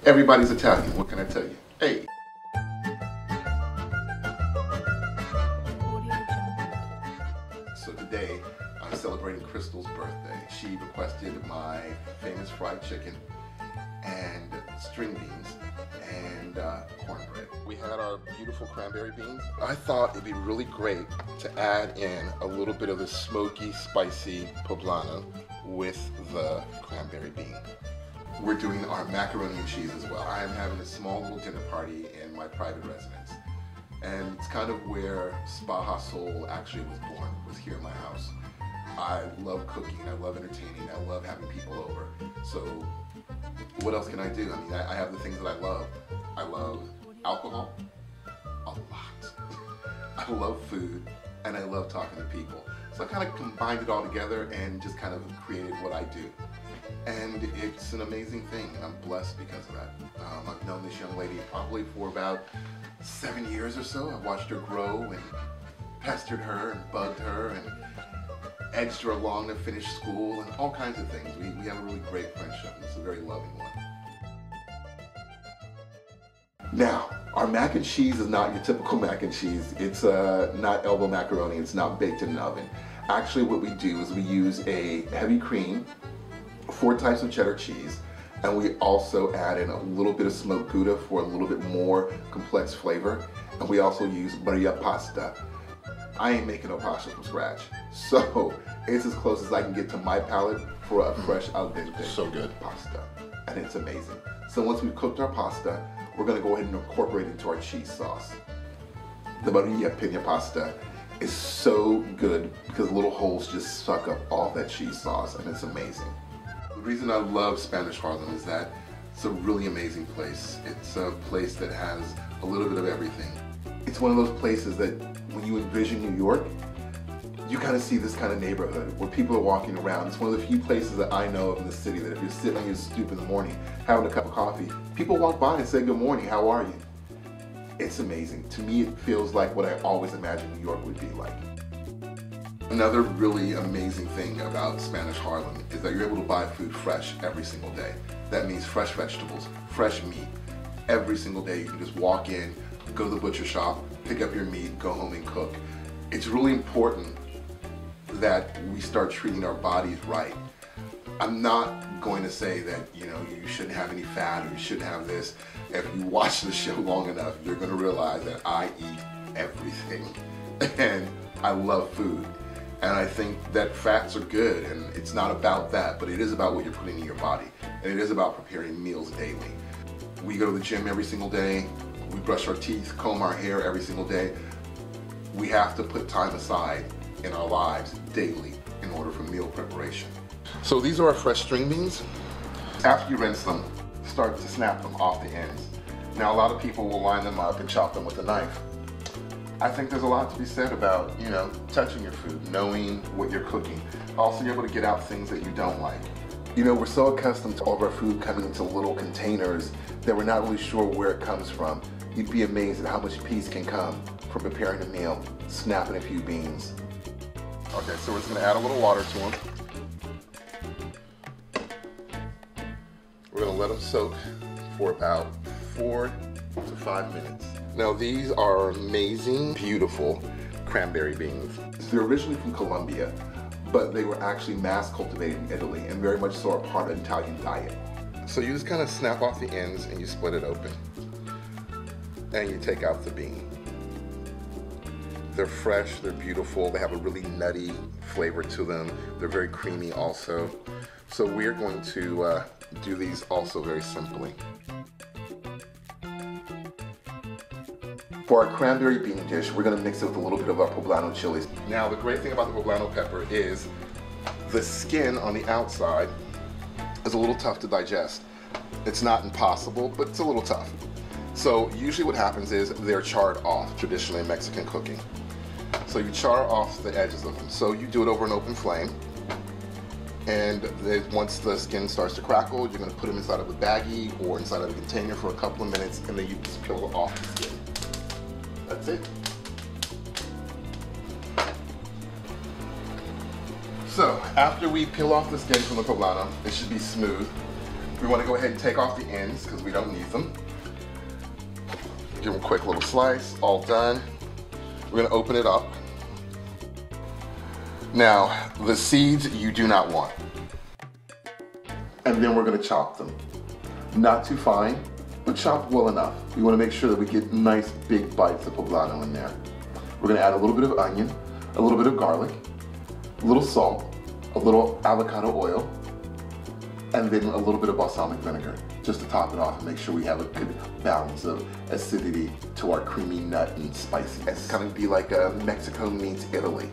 Everybody's Italian, what can I tell you? Hey. So today, I'm celebrating Crystal's birthday. She requested my famous fried chicken and string beans and cornbread. We had our beautiful cranberry beans. I thought it'd be really great to add in a little bit of the smoky, spicy poblano with the cranberry bean. We're doing our macaroni and cheese as well. I am having a small little dinner party in my private residence. And it's kind of where Spa Soul actually was born, was here in my house. I love cooking, I love entertaining, I love having people over. So what else can I do? I mean, I have the things that I love. I love alcohol, a lot. I love food, and I love talking to people. So I kind of combined it all together and just kind of created what I do. And it's an amazing thing, and I'm blessed because of that. I've known this young lady probably for about 7 years or so. I've watched her grow and pestered her and bugged her and edged her along to finish school and all kinds of things. We have a really great friendship, and it's a very loving one. Now, our mac and cheese is not your typical mac and cheese. It's not elbow macaroni, it's not baked in an oven. Actually, what we do is we use a heavy cream, 4 types of cheddar cheese, and we also add in a little bit of smoked Gouda for a little bit more complex flavor. And we also use Maria pasta. I ain't making no pasta from scratch, so it's as close as I can get to my palate for a fresh al dente so good pasta, and it's amazing. So once we've cooked our pasta, we're gonna go ahead and incorporate it into our cheese sauce. The Maria Pina pasta is so good because little holes just suck up all that cheese sauce, and it's amazing. The reason I love Spanish Harlem is that it's a really amazing place. It's a place that has a little bit of everything. It's one of those places that when you envision New York, you kind of see this kind of neighborhood where people are walking around. It's one of the few places that I know of in the city that if you're sitting on your stoop in the morning having a cup of coffee, people walk by and say, "Good morning, how are you?" It's amazing. To me, it feels like what I always imagined New York would be like. Another really amazing thing about Spanish Harlem is that you're able to buy food fresh every single day. That means fresh vegetables, fresh meat. Every single day you can just walk in, go to the butcher shop, pick up your meat, go home and cook. It's really important that we start treating our bodies right. I'm not going to say that, you shouldn't have any fat or you shouldn't have this. If you watch the show long enough, you're going to realize that I eat everything and I love food. And I think that fats are good, and it's not about that, but it is about what you're putting in your body. And it is about preparing meals daily. We go to the gym every single day. We brush our teeth, comb our hair every single day. We have to put time aside in our lives daily in order for meal preparation. So these are our fresh string beans. After you rinse them, start to snap them off the ends. Now, a lot of people will line them up and chop them with a knife. I think there's a lot to be said about, touching your food, knowing what you're cooking. Also, you're able to get out things that you don't like. We're so accustomed to all of our food coming into little containers that we're not really sure where it comes from. You'd be amazed at how much peace can come from preparing a meal, snapping a few beans. Okay, so we're just gonna add a little water to them. We're gonna let them soak for about 4 to 5 minutes. Now these are amazing, beautiful cranberry beans. They're originally from Colombia, but they were actually mass cultivated in Italy and very much so are part of Italian diet. So you just kind of snap off the ends and you split it open. And you take out the bean. They're fresh, they're beautiful, they have a really nutty flavor to them. They're very creamy also. So we're going to do these also very simply. For our cranberry bean dish, we're gonna mix it with a little bit of our poblano chilies. Now, the great thing about the poblano pepper is the skin on the outside is a little tough to digest. It's not impossible, but it's a little tough. So usually what happens is they're charred off, traditionally in Mexican cooking. So you char off the edges of them. So you do it over an open flame. And once the skin starts to crackle, you're gonna put them inside of a baggie or inside of a container for a couple of minutes, and then you just peel off the skin. That's it. So after we peel off the skin from the poblano, it should be smooth. We want to go ahead and take off the ends because we don't need them. Give them a quick little slice, all done. We're going to open it up. Now, the seeds you do not want. And then we're going to chop them. Not too fine, but chopped well enough. We want to make sure that we get nice big bites of poblano in there. We're going to add a little bit of onion, a little bit of garlic, a little salt, a little avocado oil, and then a little bit of balsamic vinegar, just to top it off and make sure we have a good balance of acidity to our creamy nut and spiciness. It's gonna be like Mexico meets Italy.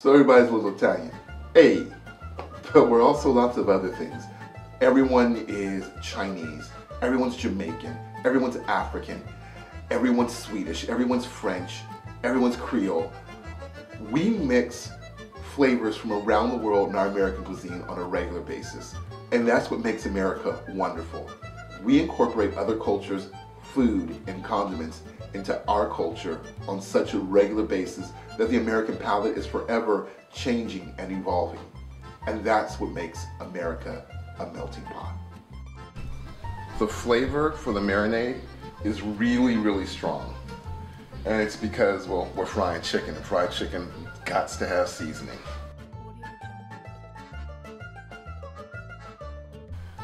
So everybody's a little Italian. Hey, but we're also lots of other things. Everyone is Chinese, everyone's Jamaican, everyone's African, everyone's Swedish, everyone's French, everyone's Creole. We mix flavors from around the world in our American cuisine on a regular basis. And that's what makes America wonderful. We incorporate other cultures' food and condiments into our culture on such a regular basis that the American palate is forever changing and evolving. And that's what makes America a melting pot. The flavor for the marinade is really, really strong. And it's because, well, we're frying chicken, and fried chicken gots to have seasoning.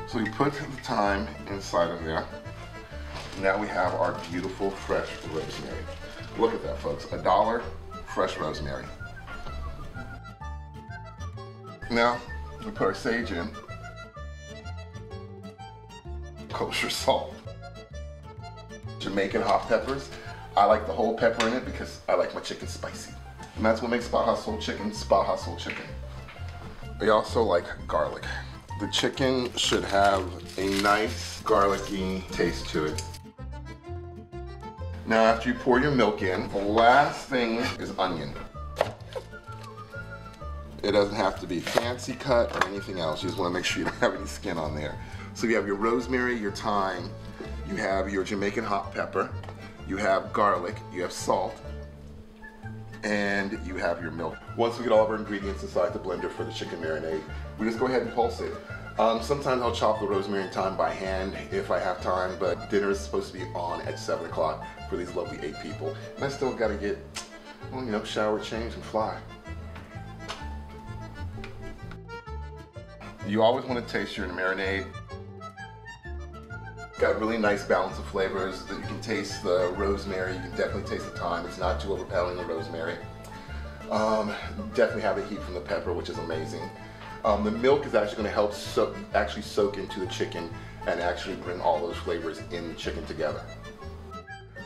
So we put the thyme inside of there. Now we have our beautiful fresh rosemary. Look at that, folks. $1 fresh rosemary. Now we put our sage in. Kosher salt. Jamaican hot peppers. I like the whole pepper in it because I like my chicken spicy. And that's what makes Spa Hustle chicken Spa Hustle chicken. We also like garlic. The chicken should have a nice garlicky taste to it. Now after you pour your milk in, the last thing is onion. It doesn't have to be fancy cut or anything else. You just want to make sure you don't have any skin on there. So you have your rosemary, your thyme, you have your Jamaican hot pepper, you have garlic, you have salt, and you have your milk. Once we get all of our ingredients inside the blender for the chicken marinade, we just go ahead and pulse it. Sometimes I'll chop the rosemary and thyme by hand if I have time, but dinner is supposed to be on at 7 o'clock for these lovely 8 people. And I still gotta get, well, you know, shower, change, and fly. You always want to taste your marinade. Got a really nice balance of flavors. That you can taste the rosemary, you can definitely taste the thyme. It's not too overpowering, the rosemary. Definitely have the heat from the pepper, which is amazing. The milk is actually going to help soak into the chicken and actually bring all those flavors in the chicken together.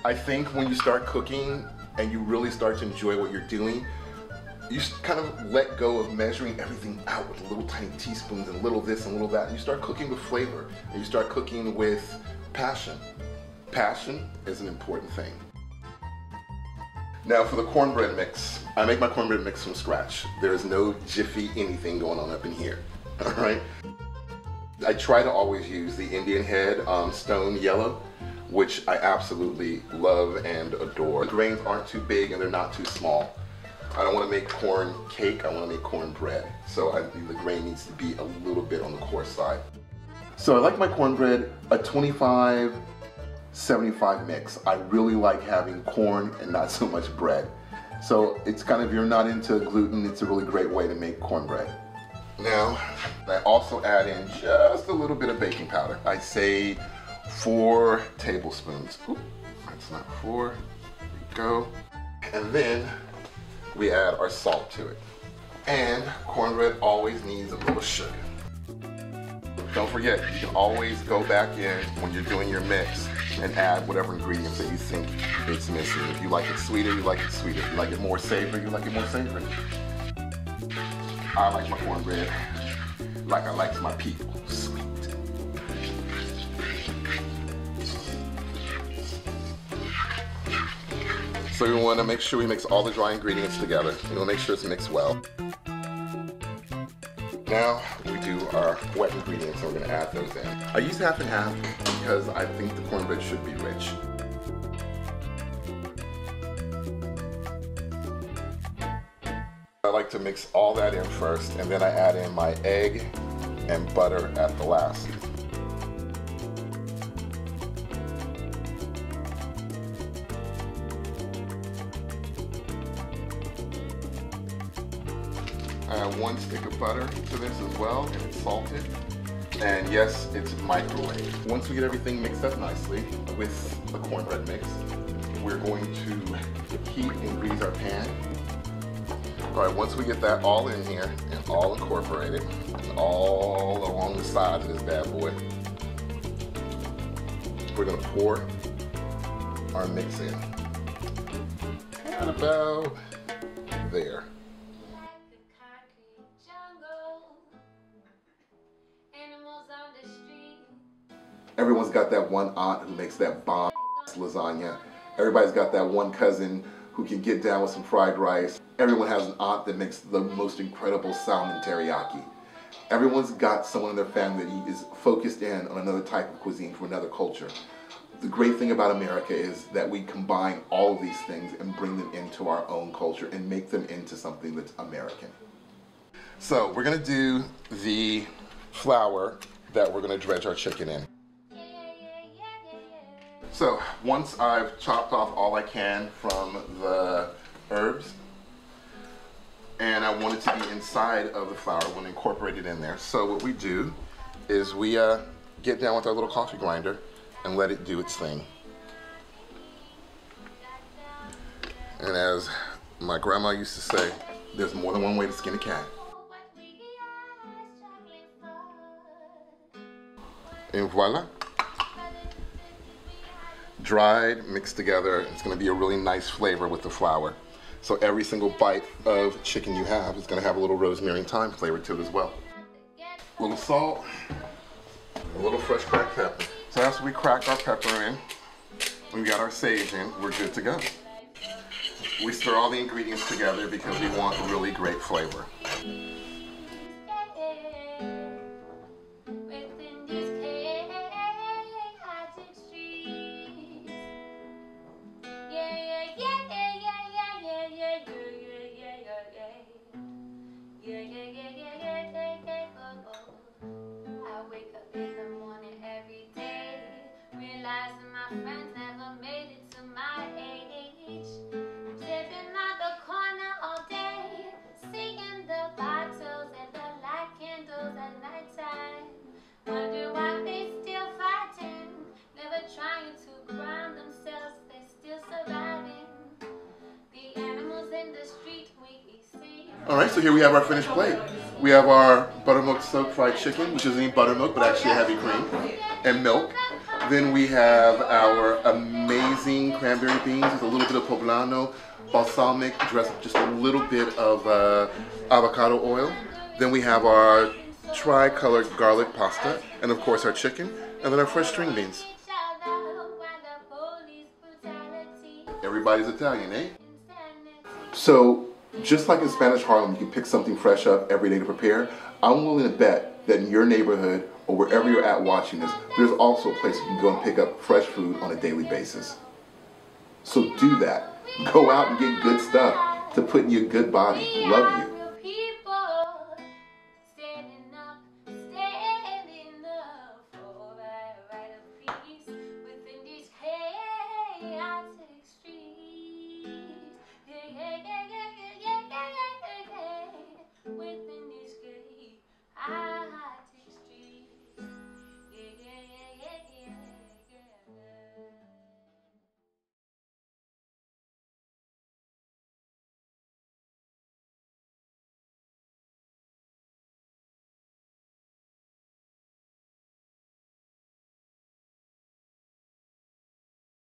I think when you start cooking and you really start to enjoy what you're doing, you kind of let go of measuring everything out with little tiny teaspoons and little this and little that. And you start cooking with flavor, and you start cooking with passion. Passion is an important thing. Now for the cornbread mix, I make my cornbread mix from scratch. There is no jiffy anything going on up in here, all right? I try to always use the Indian head stone yellow, which I absolutely love and adore. The grains aren't too big and they're not too small. I don't want to make corn cake, I want to make cornbread. So the grain needs to be a little bit on the coarse side. So I like my cornbread a 25-75 mix. I really like having corn and not so much bread. So it's kind of, if you're not into gluten, it's a really great way to make cornbread. Now, I also add in just a little bit of baking powder. I say 4 tablespoons. Oop, that's not 4, there we go. And then we add our salt to it. And cornbread always needs a little sugar. Don't forget, you can always go back in when you're doing your mix and add whatever ingredients that you think it's missing. If you like it sweeter, you like it sweeter. If you like it more savory, you like it more savory. I like my cornbread like I like my people, sweet. So we want to make sure we mix all the dry ingredients together. We want to make sure it's mixed well. Now we do our wet ingredients, and we're going to add those in. I use half and half because I think the cornbread should be rich. I like to mix all that in first, and then I add in my egg and butter at the last. I add 1 stick of butter to this as well, and it's salted. And yes, it's microwave. Once we get everything mixed up nicely with the cornbread mix, we're going to heat and grease our pan. All right, once we get that all in here and all incorporated, and all along the sides of this bad boy, we're gonna pour our mix in. At about there. Everyone's got that one aunt who makes that bomb lasagna. Everybody's got that one cousin who can get down with some fried rice. Everyone has an aunt that makes the most incredible salmon teriyaki. Everyone's got someone in their family that is focused in on another type of cuisine from another culture. The great thing about America is that we combine all of these things and bring them into our own culture and make them into something that's American. So we're gonna do the flour that we're gonna dredge our chicken in. So once I've chopped off all I can from the herbs, and I want it to be inside of the flour, I want to incorporate it in there. So what we do is we get down with our little coffee grinder and let it do its thing. And as my grandma used to say, there's more than one way to skin a cat. And voila. Dried, mixed together, it's going to be a really nice flavor with the flour. So every single bite of chicken you have is going to have a little rosemary and thyme flavor to it as well. A little salt, a little fresh cracked pepper. So after we crack our pepper in, we got our sage in, we're good to go. We stir all the ingredients together because we want a really great flavor. All right, so here we have our finished plate. We have our buttermilk soaked fried chicken, which isn't even buttermilk, but actually a heavy cream, and milk. Then we have our amazing cranberry beans with a little bit of poblano, balsamic, dressed with just a little bit of avocado oil. Then we have our tri-colored garlic pasta, and of course our chicken, and then our fresh string beans. Everybody's Italian, eh? So, just like in Spanish Harlem, you can pick something fresh up every day to prepare. I'm willing to bet that in your neighborhood or wherever you're at watching this, there's also a place you can go and pick up fresh food on a daily basis. So do that. Go out and get good stuff to put in your good body. Love you.